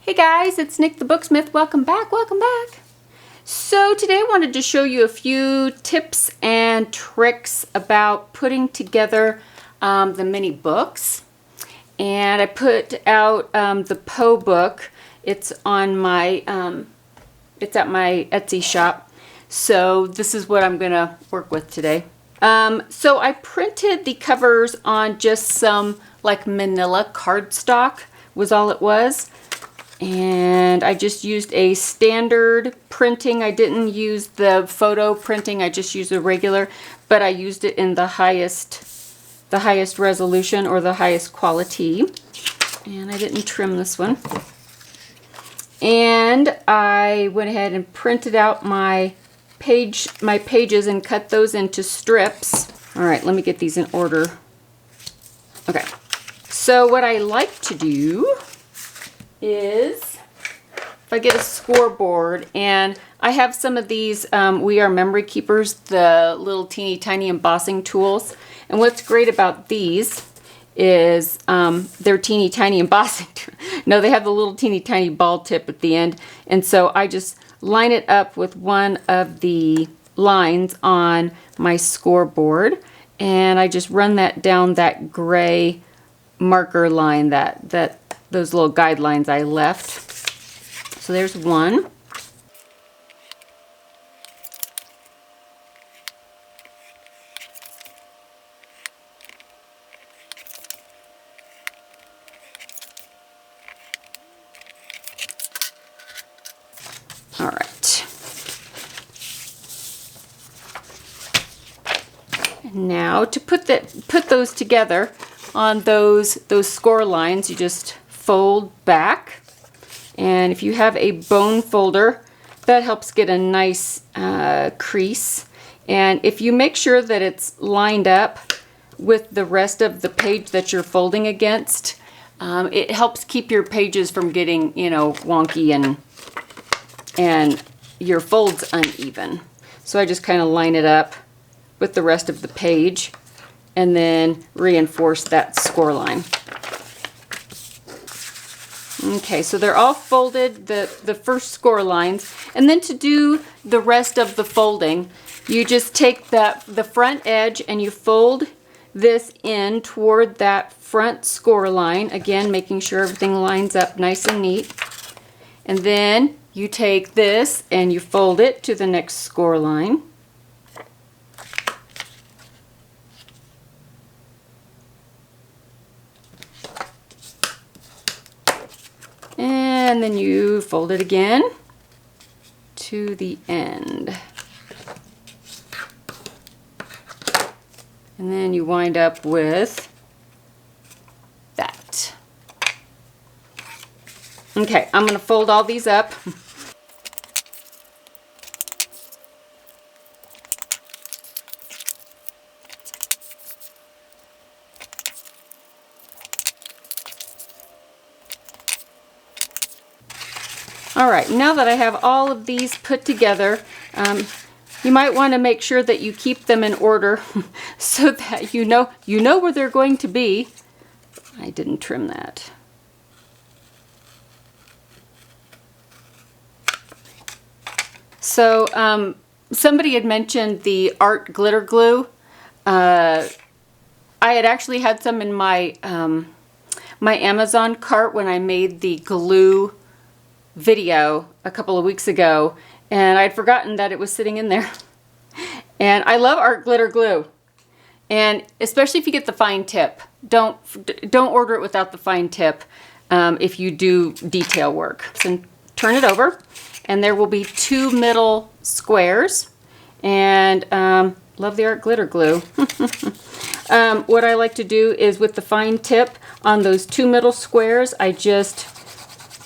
Hey guys, it's Nick the Booksmith. Welcome back, welcome back. So today I wanted to show you a few tips and tricks about putting together the mini books. And I put out the Poe book. It's on my, it's at my Etsy shop. So this is what I'm gonna work with today. So I printed the covers on just some like manila cardstock was all it was. And I just used a standard printing. I didn't use the photo printing. I just used the regular, but I used it in the highest resolution or the highest quality. And I didn't trim this one. And I went ahead and printed out my pages and cut those into strips. All right, let me get these in order. Okay. So what I like to do is if I get a scoreboard, and I have some of these We Are Memory Keepers, the little teeny tiny embossing tools. And what's great about these is they're teeny tiny embossing. No, they have the little teeny tiny ball tip at the end. And so I just line it up with one of the lines on my scoreboard, and I just run that down that gray marker line, those little guidelines I left. So there's one. All right. And now to put those together on those score lines, you just fold back. And if you have a bone folder, that helps get a nice crease. And if you make sure that it's lined up with the rest of the page that you're folding against, it helps keep your pages from getting, wonky and your folds uneven. So I just kind of line it up with the rest of the page and then reinforce that score line. Okay, so they're all folded, the first score lines, and then to do the rest of the folding, you just take the front edge and you fold this in toward that front score line, again making sure everything lines up nice and neat. And then you take this and you fold it to the next score line. And then you fold it again to the end. And then you wind up with that. Okay, I'm going to fold all these up. All right, now that I have all of these put together, you might want to make sure that you keep them in order so that you know where they're going to be. I didn't trim that. So somebody had mentioned the art glitter glue. I had actually had some in my my Amazon cart when I made the glue video a couple of weeks ago, and I'd forgotten that it was sitting in there. And I love art glitter glue, and especially if you get the fine tip. Don't order it without the fine tip if you do detail work. So turn it over, and there will be two middle squares, and love the art glitter glue. What I like to do is with the fine tip on those two middle squares, I just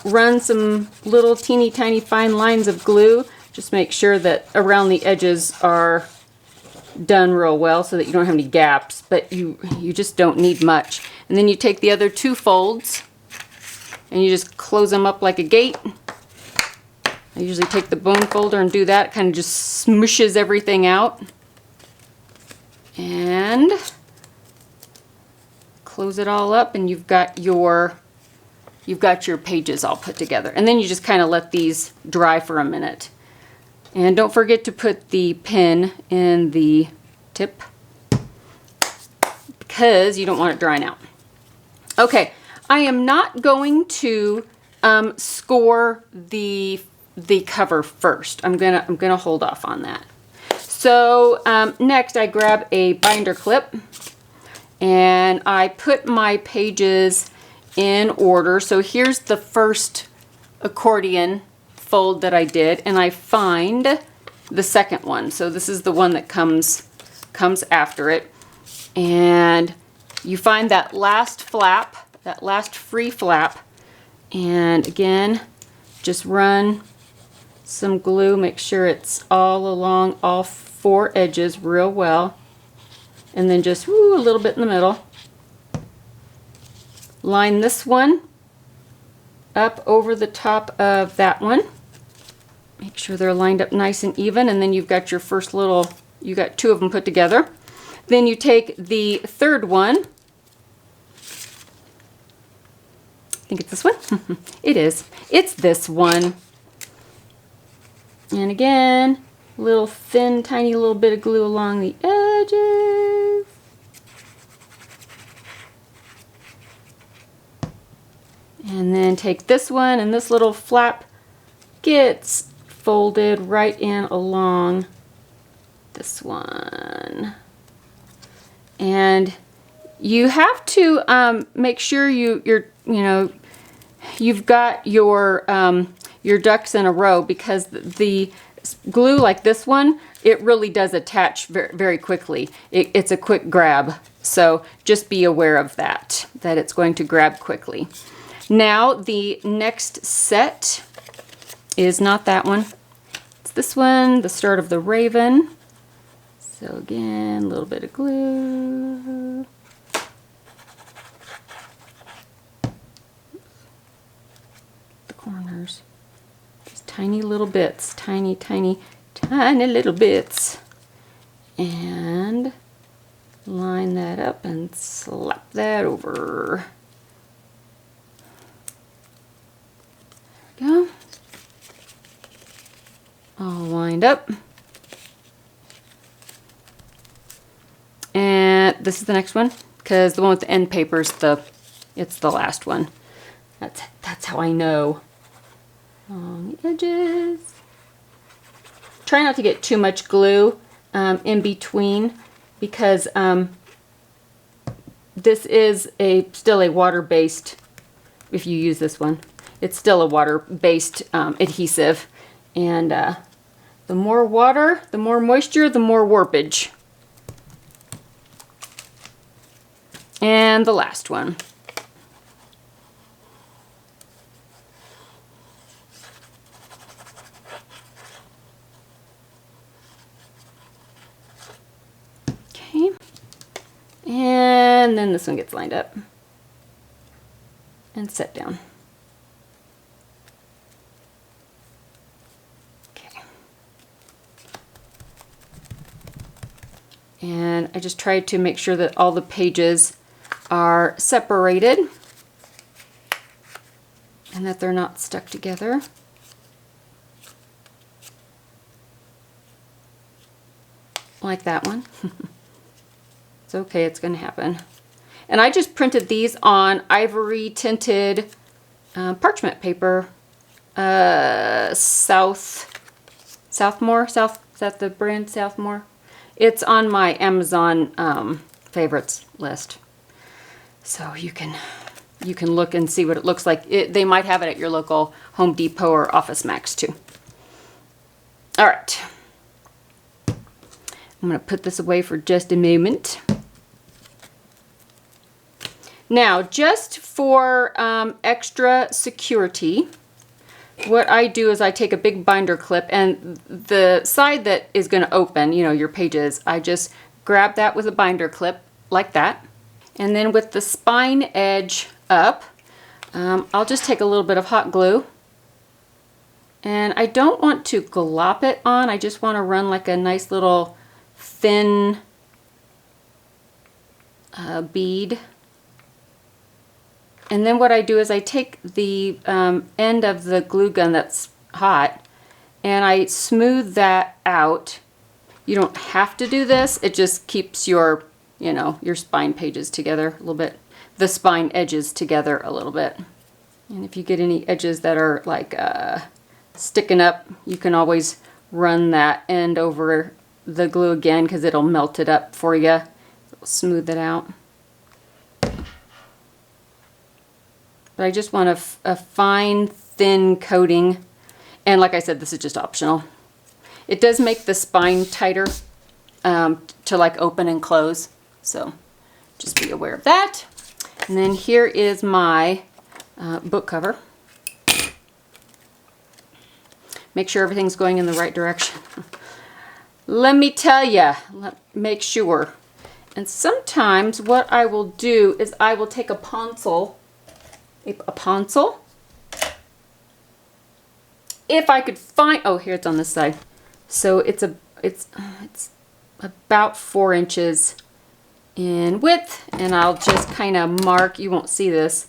run some little teeny tiny fine lines of glue. Just make sure that around the edges are done real well so that you don't have any gaps, but you just don't need much. And then you take the other two folds and you just close them up like a gate. I usually take the bone folder and do that. It kind of just smooshes everything out. And close it all up, and you've got your you've got your pages all put together. And then you just kind of let these dry for a minute. And don't forget to put the pin in the tip because you don't want it drying out. Okay, I am not going to score the cover first. I'm gonna hold off on that. So next I grab a binder clip and I put my pages in order. So here's the first accordion fold that I did, and I find the second one. So this is the one that comes after it. And you find that last flap, that last free flap, and again, just run some glue, make sure it's all along all four edges real well, and then just a little bit in the middle. Line this one up over the top of that one. Make sure they're lined up nice and even, and then you've got your first little, you got two of them put together. Then you take the third one. I think it's this one. It is. It's this one. And again, little thin, tiny little bit of glue along the edges. And then take this one, and this little flap gets folded right in along this one. And you have to make sure you've got your ducks in a row, because the glue like this one, it really does attach very, very quickly. It's a quick grab, so just be aware of that it's going to grab quickly. Now the next set is not that one. It's this one, the start of the raven. So again, a little bit of glue. The corners. Just tiny little bits, tiny little bits. And line that up and slap that over. There we go. All lined up. And this is the next one, because the one with the end paper is it's the last one. That's how I know. On the edges. Try not to get too much glue in between, because this is still a water-based, if you use this one, it's still a water-based adhesive. And the more water, the more moisture, the more warpage. And the last one. Okay. And then this one gets lined up and set down. Okay. And I just tried to make sure that all the pages are separated and that they're not stuck together. Like that one. It's okay, it's going to happen. And I just printed these on ivory tinted parchment paper. Southmore? Is that the brand Southmore? It's on my Amazon favorites list. So you can look and see what it looks like. They might have it at your local Home Depot or Office Max too. All right. I'm going to put this away for just a moment. Now, just for extra security, what I do is I take a big binder clip, and the side that is going to open, your pages, I just grab that with a binder clip like that. And then with the spine edge up, I'll just take a little bit of hot glue. And I don't want to glop it on, I just want to run like a nice little thin bead And then what I do is I take the end of the glue gun that's hot and I smooth that out. You don't have to do this. It just keeps your, you know, your spine pages together a little bit. The spine edges together a little bit. And if you get any edges that are like sticking up, you can always run that end over the glue again because it'll melt it up for you. It'll smooth it out. But I just want a fine, thin coating. And like I said, this is just optional. It does make the spine tighter to like open and close. So just be aware of that. And then here is my book cover. Make sure everything's going in the right direction. Let me tell you, make sure. And sometimes what I will do is I will take a pencil, if I could find, oh, here it's on this side. So it's about 4 inches in width, and I'll just kind of mark. You won't see this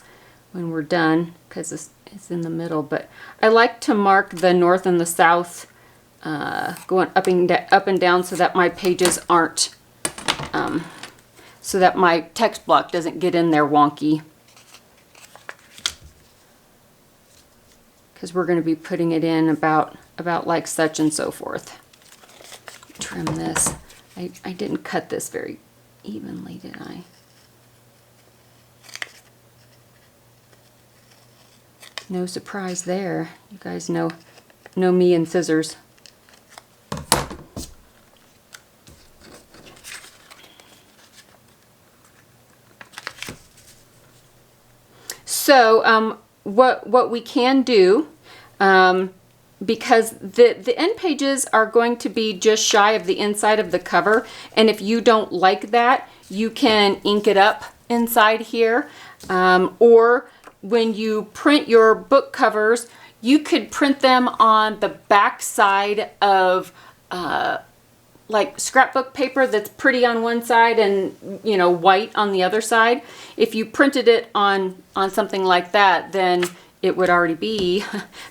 when we're done because it's in the middle, but I like to mark the north and the south going up and down so that my pages aren't, so that my text block doesn't get in there wonky. Because we're going to be putting it in about like such and so forth. Trim this. I didn't cut this very evenly, did I? No surprise there. You guys know me and scissors. So what we can do, because the end pages are going to be just shy of the inside of the cover, and if you don't like that, you can ink it up inside here, or when you print your book covers, you could print them on the back side of like scrapbook paper that's pretty on one side and, you know, white on the other side. If you printed it on something like that, then it would already be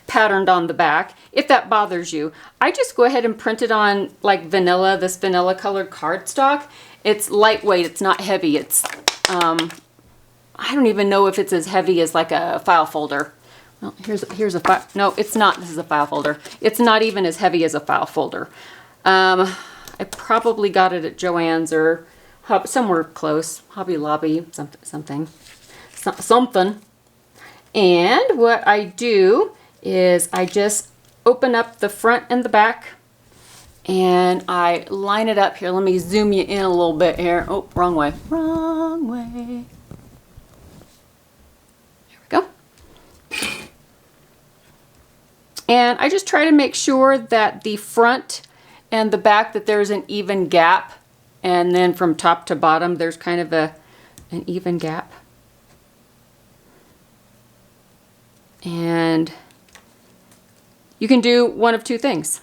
patterned on the back. If that bothers you, I just go ahead and print it on like vanilla, this vanilla colored cardstock. It's lightweight, it's not heavy. It's, I don't even know if it's as heavy as like a file folder. Well, here's a file, no, it's not, this is a file folder. It's not even as heavy as a file folder. I probably got it at Joann's or somewhere close, Hobby Lobby, something. And what I do is I just open up the front and the back and I line it up here. Let me zoom you in a little bit here. Oh, wrong way. Wrong way. There we go. And I just try to make sure that the front and the back, that there's an even gap. And then from top to bottom, there's kind of an even gap. And you can do one of two things.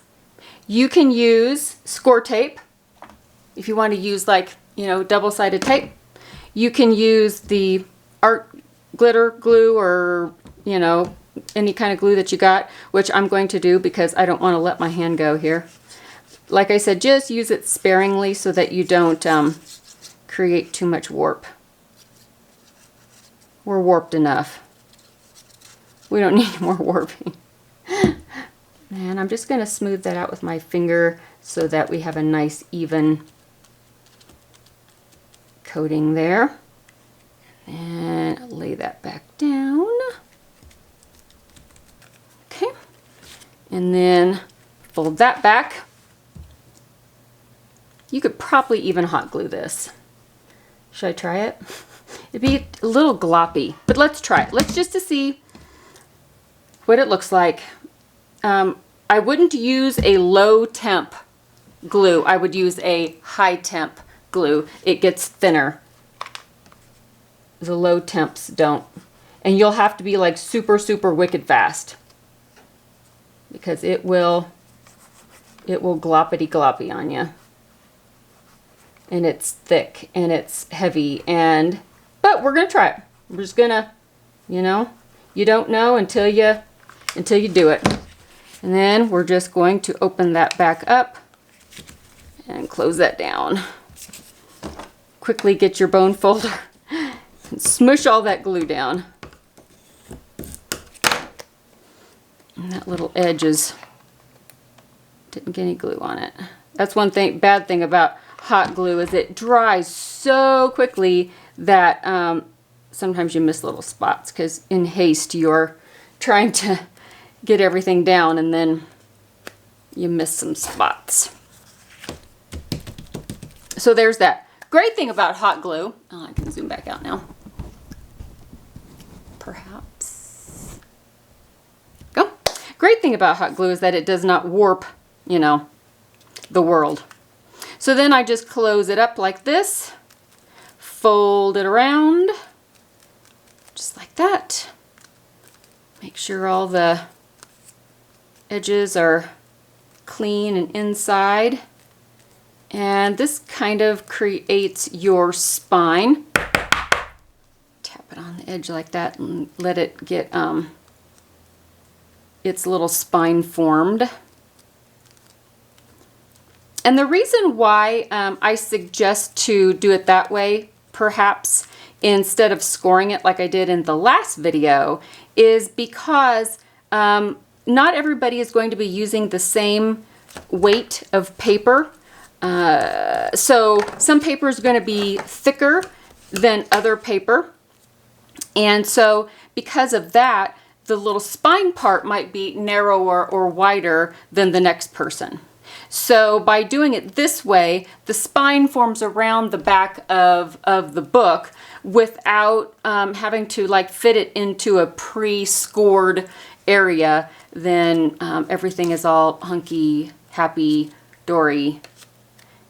You can use score tape if you want to use, like, you know, double-sided tape. You can use the art glitter glue or, you know, any kind of glue that you got, which I'm going to do because I don't want to let my hand go here. Like I said, just use it sparingly so that you don't create too much warp. We're warped enough. We don't need more warping. And I'm just going to smooth that out with my finger so that we have a nice even coating there. And lay that back down. Okay. And then fold that back. You could probably even hot glue this. Should I try it? It'd be a little gloppy, but let's try it. Let's just to see what it looks like. I wouldn't use a low temp glue. I would use a high temp glue. It gets thinner. The low temps don't. And you'll have to be like super, super wicked fast because it will gloppity gloppy on you. And it's thick and it's heavy, but we're gonna try it. We're just gonna You know, you don't know until you do it. And then we're just going to open that back up and close that down. Quickly get your bone folder and smush all that glue down. And that little edge didn't get any glue on it. That's one thing, bad thing about hot glue, is it dries so quickly that sometimes you miss little spots because in haste you're trying to get everything down and then you miss some spots. So there's that. Great thing about hot glue, oh, I can zoom back out now. Perhaps. Go. Great thing about hot glue is that it does not warp, you know, the world. So then I just close it up like this, fold it around, just like that. Make sure all the edges are clean and inside. And this kind of creates your spine. Tap it on the edge like that and let it get its little spine formed. And the reason why I suggest to do it that way, perhaps instead of scoring it like I did in the last video, is because not everybody is going to be using the same weight of paper. So some paper is going to be thicker than other paper. And so because of that, the little spine part might be narrower or wider than the next person. So by doing it this way, the spine forms around the back of the book without having to like fit it into a pre-scored area. Then everything is all hunky, happy, dory.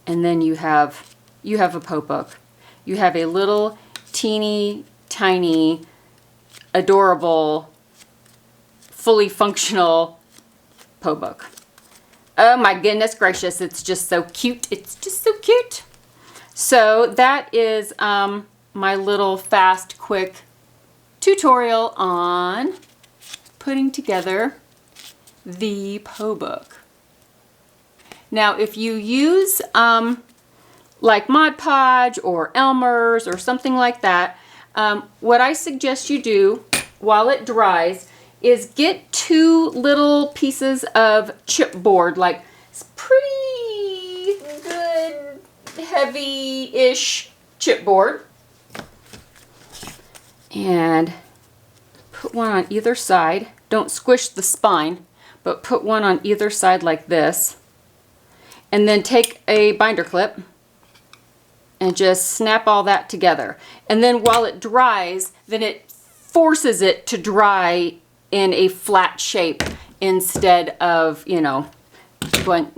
And then you have a Poe book. You have a little teeny tiny, adorable, fully functional Poe book. Oh my goodness gracious, it's just so cute. It's just so cute. So that is my little fast, quick tutorial on putting together the Poe book. Now, if you use like Mod Podge or Elmer's or something like that, what I suggest you do while it dries is get 2 little pieces of chipboard, like pretty good, heavy-ish chipboard, and put one on either side. Don't squish the spine, but put one on either side like this. And then take a binder clip and just snap all that together. And then while it dries, then it forces it to dry in a flat shape instead of, you know, going